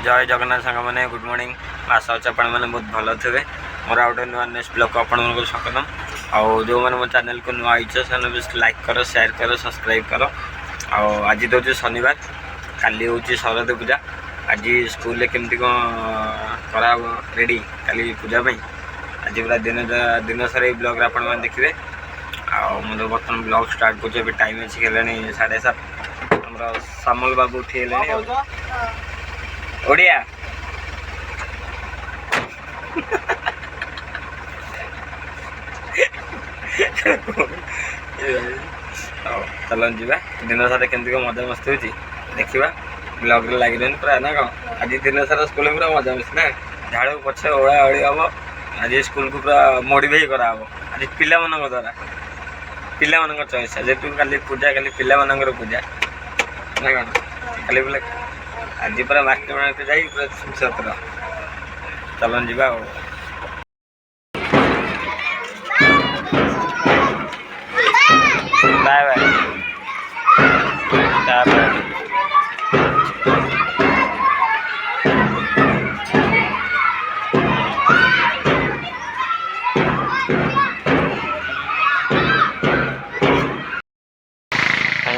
जय जगन्नाथ सांग मैंने गुड मॉर्निंग आशा अच्छे आपण मैंने बहुत भल थे मोर आउट नुआ नेक्स्ट ब्लॉग को आपण स्वागतम आउ जो मैंने मो चैनल को नुआ आईच से लाइक कर शेयर कर सब्सक्राइब कर आज तो हूँ शनिवार काली हूँ शरद पूजा आज स्कूल केमती करा रेडी काली पूजा आज पूरा दिन सारा ये ब्लॉग आप देखिए मुझे बर्तमान ब्लॉग स्टार्ट कर टाइम अच्छी खेलानी 7:30 आम सामल बाबू उठी ओडिया चलन जी दिन सारा केमती मजा मस्ती होती देखा ब्लॉग लगे पूरा ना कौन आज दिन सारा स्कूल पूरा मजा मस्ती ना झाड़ू पछे ओड़ा ओड़ी हम आज स्कूल को पूरा मोडिफाई करा आज पिला मान द्वारा पिला मान चॉइस जेतु काली पूजा काली पिला मान पूजा ना कौन खाली बोले आज पूरा मार्केट मार्केट जाए पूरा सतर चलन जी बाय बाय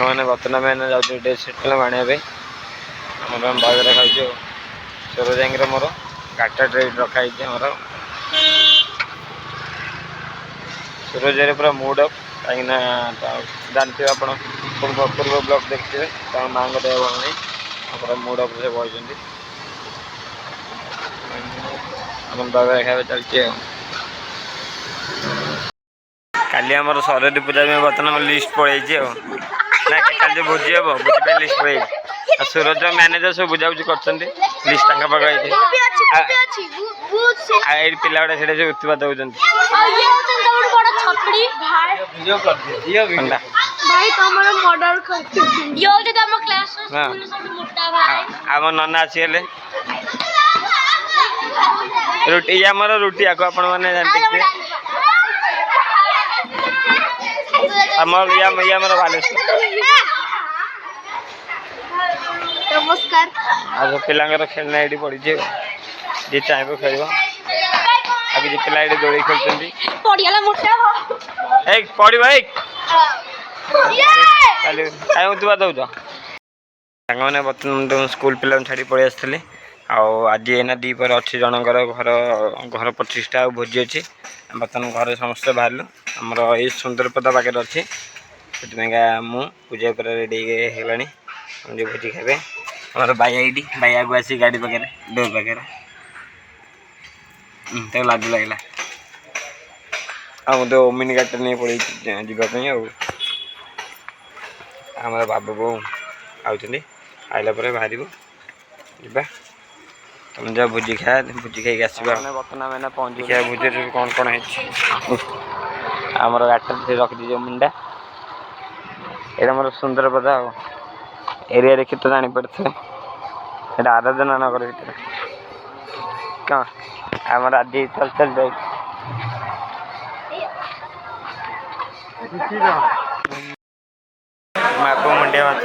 मैंने बर्तमान मैंने जाऊँ ड्रेस सेटल आने बाजार खाऊ सोरजांगी मोर गाटा ड्रेस रखाई मोर सूरज पूरा मूड अफ कहीं जानते आप पूर्व ब्लॉग देखते माँ को देह भल नहीं पूरा मूड अफ से बही बाजार खाया चलती काली आम सरस्वती पूजा में बर्तमान लिस्ट पड़े ना कल जो भोजी हम भोजी लिस्ट पड़े सूरज मैनेजर सब बुझाबुझी कर लिस्ट पिला गुड़ा से उत्पाद दौरान आम नना आसी रुटी आमर रुटी आको आपण मैंने जानते आमर बालेश्वर नमस्कार आज पिला खेलना ये पड़ी जी चाहे खेल आगे जी पिला ये दौड़ी खेलते पड़ा दौच मैंने बर्तमान स्कूल पिला छाड़ी पड़े आसती आज एना दीपर अच्छी जनकर घर घर प्रतिष्ठा भोजी अच्छी बर्तमान घर समस्ते बाहर आमर ये सुंदरपदा पाखे अच्छी से मु पूजा पर रेडी होगा भोजी खाए हमारे भाई आगे आसी गाड़ी पाखे डोर पाखे तो लाज लगला मत ओमिनी गाड़ी नहीं पड़े जावाई आम बाबू बो आइला बाहर जा तुम जा भोजी खाए भोजी खाई आसवा बर्तमान मैंने पहुँची खाए भोजी कौन कौन है आमर गाड़ी रखी दीजिए मुंडा ये मोर सुंदर पदा एरिया देखी तो जानी पड़े आराधना नगर भर क्या आमर आज चल चल जाए माँ को मुंडिया आज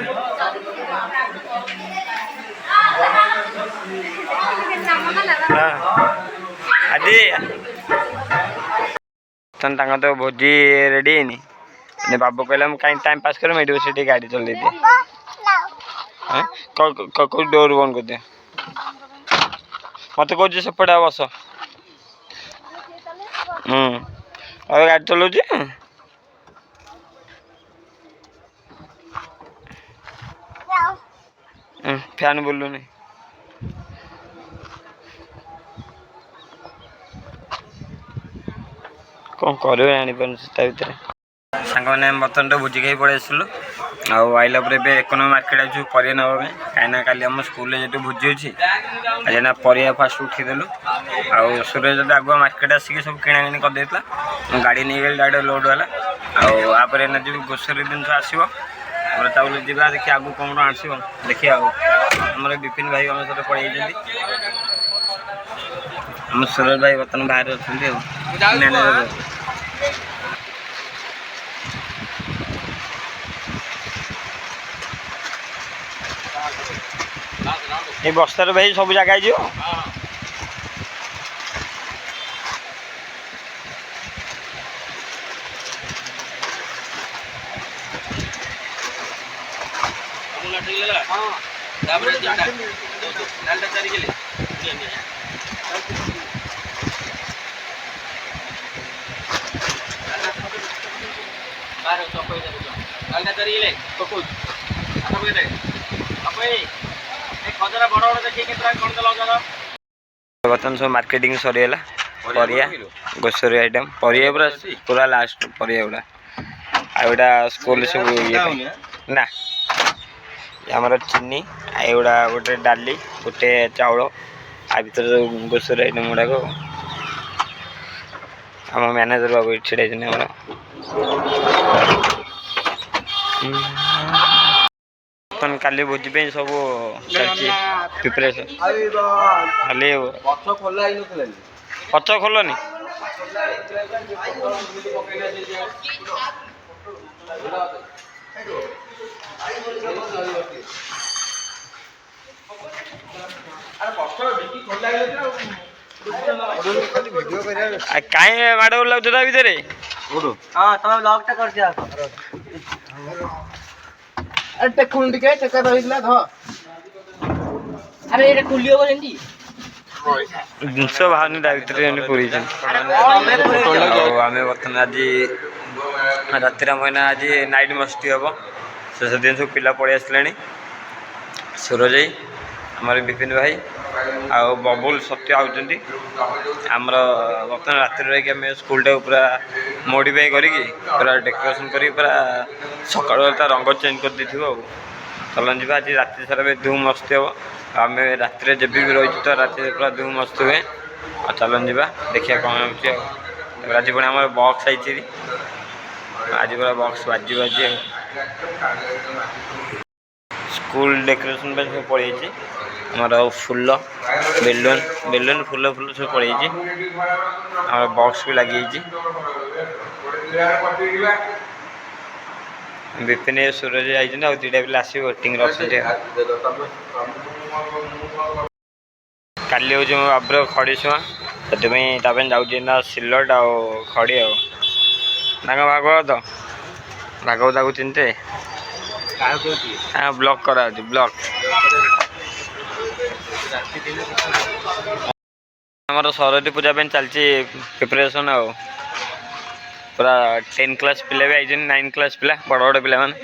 तो भोजी रेडी है बाबू कहला कहीं टाइम पास कर यूनिवर्सिटी गाड़ी चल दिए डोर बंद कर दिए मत कह सेपटे बस गाड़ी चलाऊ फैन बोलूनी कौन कर भितर सांग मैंने बर्तमान तो भोजी खाई पड़े आसलु आइला एक मार्केट आज पर नापे कहीं काली आम स्कूल जो भोजी अच्छी आज ना पर फास्ट उठीदेलु सूरज आगुआ मार्केट आसिक सब किणाकिणी करदेला गाड़ी नहीं गली डायरेक्ट लोड वाला आपर ना जो ग्रोसरी जिन आसो चाउल जा देखिए आगू कौन आसो देखिए आम विपिन भाई आम सहित पड़े आम सूरज भाई बर्तमान बाहर अच्छा এই বସ୍ତାରେ ଭାଇ ସବୁ ଜାଗା ହେଇଯିବ। ବର୍ତ୍ତମାନ ସବୁ ମାର୍କେଟିଂ ସରିଗଲା। ପରିବା ଗ୍ରୋସରୀ ଆଇଟମ୍ ପରିବା ପୁରା ପୁରା ଲାଷ୍ଟ ପରିବା ଗୁଡ଼ା। ଆଉ ଏଇଟା ସ୍କୁଲ ସବୁ ଇଏ ପାଇଁ ନା ଆମର ଚିନି ଆଉ ଏଗୁଡ଼ା ଗୋଟେ ଡାଲି ଗୋଟେ ଚାଉଳ ଆ ଭିତରେ ସବୁ ଗ୍ରୋସରୀ ଆଇଟମ୍ ଗୁଡ଼ାକ। ଆମ ମ୍ୟାନେଜର ବାବୁ ଏଠି ଛିଡ଼ା ହେଇଛନ୍ତି ଆମର। କାଲି ଭୋଜି ପାଇଁ ସବୁ ଚାଲିଛି ପ୍ରିପାରେସନ୍। ଖାଲି ପଛ ଖୋଲନି। କାଇଁ ମାଡ଼ ଗୋଳ ଲାଗୁଛ ତା ଭିତରେ? ଜିନିଷ ବାହାରୁନି ତା ଭିତରେ ପୁରେଇଛନ୍ତି। ଆଉ ଆମେ ବର୍ତ୍ତମାନ ଆଜି ରାତିରେ ଆମ ଏଇନା ଆଜି ନାଇଟ୍ ମସ୍ତି ହେବ। ସେଦିନ ସବୁ ପିଲା ପଳେଇ ଆସିଲେଣି। ସୁରଜ ଭାଇ ଆମର ବିପିନ ଭାଇ ଆଉ ବବୁଲ ସତ୍ୟ ଆଉଛନ୍ତି। ଆମର ବର୍ତ୍ତମାନ ରାତିରେ ରହିକି ଆମେ ସ୍କୁଲଟାକୁ ପୁରା ମୋଡ଼ିଫାଇ କରିକି ପୁରା ଡେକୋରେସନ୍ କରିକି ପୁରା ସକାଳୁ ତା ରଙ୍ଗ ଚେଞ୍ଜ କରିଦେଇଥିବ। ଆଉ ଚାଲନ୍ତୁ ଯିବା। ଆଜି ରାତି ସାରା ବି ଧୁମ୍ ମସ୍ତି ହେବ। ଆମେ ରାତିରେ ଯେବେ ବି ରହିଛୁ ତ ରାତିରେ ପୁରା ଧୁମ୍ ମସ୍ତି ହୁଏ। ଆଉ ଚାଲନ୍ତୁ ଯିବା ଦେଖିବା କ'ଣ ହେଉଛି। ଆଉ ଆଜି ପୁଣି ଆମର ବକ୍ସ ଆଇଛି। ଆଜି ପୁରା ବକ୍ସ ବାଜି ଆଉ ସ୍କୁଲ ଡେକୋରେସନ୍ ପାଇଁ ସବୁ ପଳେଇଛି। ଆମର ଫୁଲ ବେଲୁନ୍ ଫୁଲ ସବୁ ପଳେଇଛି। ଆମର ବକ୍ସ ବି ଲାଗିଯାଇଛି। ବିପିନ ସୁରଜ ଯାଇଛନ୍ତି। ଆଉ ଦୁଇଟା ପିଲା ଆସିବେ ୱେଟିଂରେ ଅଛନ୍ତି। କାଲି ହେଉଛି ମୋ ବାବୁର ଖଡ଼ି ଛୁଆଁ, ସେଥିପାଇଁ ତା ପାଇଁ ଯାଉଛି ନା ସିଲଟ ଆଉ ଖଡ଼ି। ଆଉ ତାଙ୍କ ଭାଗବତକୁ ଚିହ୍ନିତେ ବ୍ଲକ୍ କରାହେଉଛି। ବ୍ଲକ୍ ଆମର ସରସ୍ୱତୀ ପୂଜା ପାଇଁ ଚାଲିଛି ପ୍ରିପାରେସନ୍। ଆଉ ପୁରା 10 କ୍ଲାସ୍ ପିଲା ବି ଆଇଛନ୍ତି। 9 କ୍ଲାସ୍ ପିଲା ବଡ଼ ବଡ଼ ପିଲାମାନେ।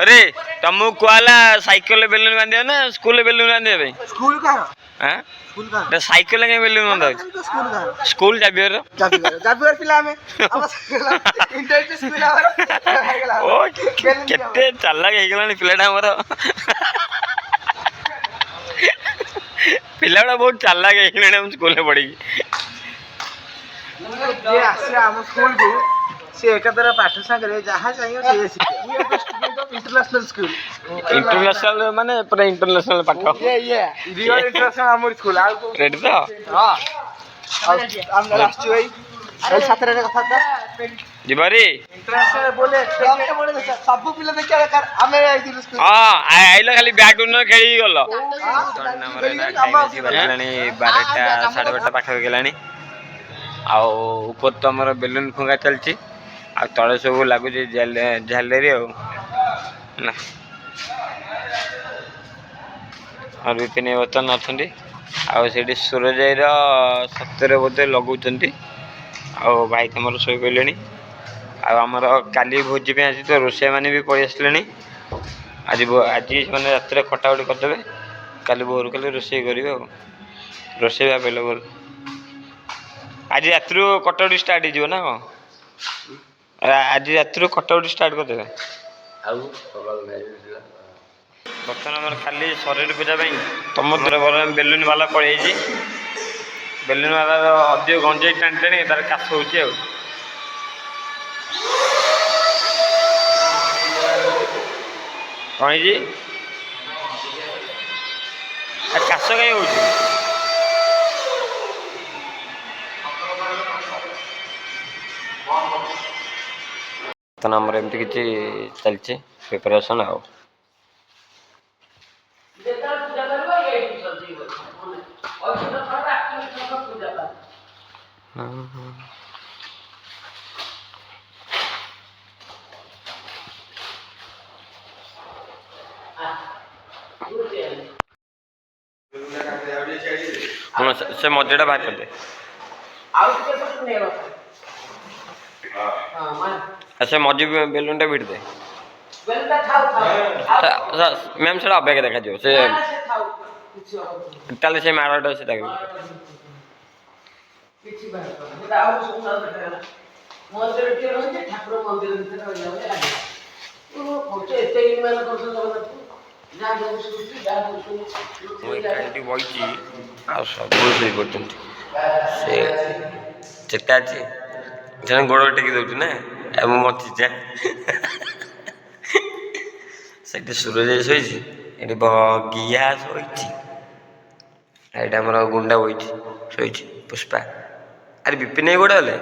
अरे तुमको कहला साइकिल बेलून बांधिया ना स्कूल बेलून बांधिया भाई स्कूल का हां स्कूल का साइकिल के बेलून बांधा स्कूल का स्कूल जाबियर पिला में अब इंटरनेट पिला ओ केते चालाक हे गेलानी पिलाटा हमर पिलाटा बहुत चालाक हे गेलानी हम स्कूल में पढ़ी ये आसे हम स्कूल को से एकादर पाठ सागरे जहाँ चाहिए से इंटरनेशनल स्कूल इंटरनेशनल माने पूरा इंटरनेशनल पाठ ये रियल इंटरनेशनल हमर स्कूल आ रेडी तो हां हम लास्ट भाई अरे छात्र रे कथा जिबारी इंटरनेशनल बोले सब पिला देखा हमें आइथिल स्कूल हां आइलो खाली बैग न खेली गलो नंबर ना टाइम सी बजलानी 12टा 12:30 पाठ हो गेलानी आ ऊपर तो हमर बेलून फुंगा चलची आ तळे सब लागुच झालेरी ना और विपिन बर्तन अच्छी आठी सूरज सत्तर बोधे लगुंट आ भाई तुम शो पड़े आमर काली भोजी पे आज तो रोषे मैंने भी पलि आसले आज आज मैंने रात खटाखटी करदे काली भोर कल रोषे करेंगे रोषे भी आवेलेबल आज रात कटाकटी स्टार्ट हो ना कौन आज रात कटाकटी स्टार्ट करदे बर्तमान आम खाली शरीर पूजा तुम बेलून वाला पड़े बेलून वाला अधिक गंजे टाणी टाणी तार काश हो काश कहीं हो एमती किसी चलती प्रिपरेशन आ ହଁ ସେ ମଝିଟା ବାହାର କରିଦେ। ସେ ମଝି ବେଲୁନଟା ଭିଡ଼ି ଦେ। ମ୍ୟାମ୍ ସେଟା ଅବାଗିଆ ଦେଖାଯିବ। ସେ ତାହେଲେ ସେ ମାଡ଼ଟା ସେ ତାକୁ ମନ୍ଦିରଟିଏ ରହିଛି, ଠାକୁର ମନ୍ଦିର ଭିତରେ ରହିଲା ଭଳିଆ ଲାଗେ। ଏତେ ଇମାନ କରୁଛନ୍ତି ଜଗନ୍ନାଥଙ୍କୁ, ଯାହା ଦଉଛନ୍ତି ଯାହା ଦଉଛନ୍ତି। ମୁଁ ଏକାଠି ବଇଛି ଆଉ ସବୁ ଶୋଇପଡ଼ୁଛନ୍ତି। ସେ ଚେତା ଅଛି ଜଣେ ଗୋଡ଼ ଟେକି ଦେଉଛି ନା, ଆଉ ମୁଁ ବଞ୍ଚିଛି। ସେଇଠି ସୁରଜ ଶୋଇଛି, ଏଠି ବଗିଆ ଶୋଇଛି, ଏଇଟା ଆମର ଗୁଣ୍ଡା ବଇଛି ଶୋଇଛି, ପୁଷ୍ପା। ଆରେ ବିପିନ ଭାଇ କୁଆଡ଼େ ଗଲେ?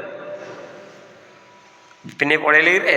ବିପିନ ଭାଇ ପଳେଇଲେ କି ରେ?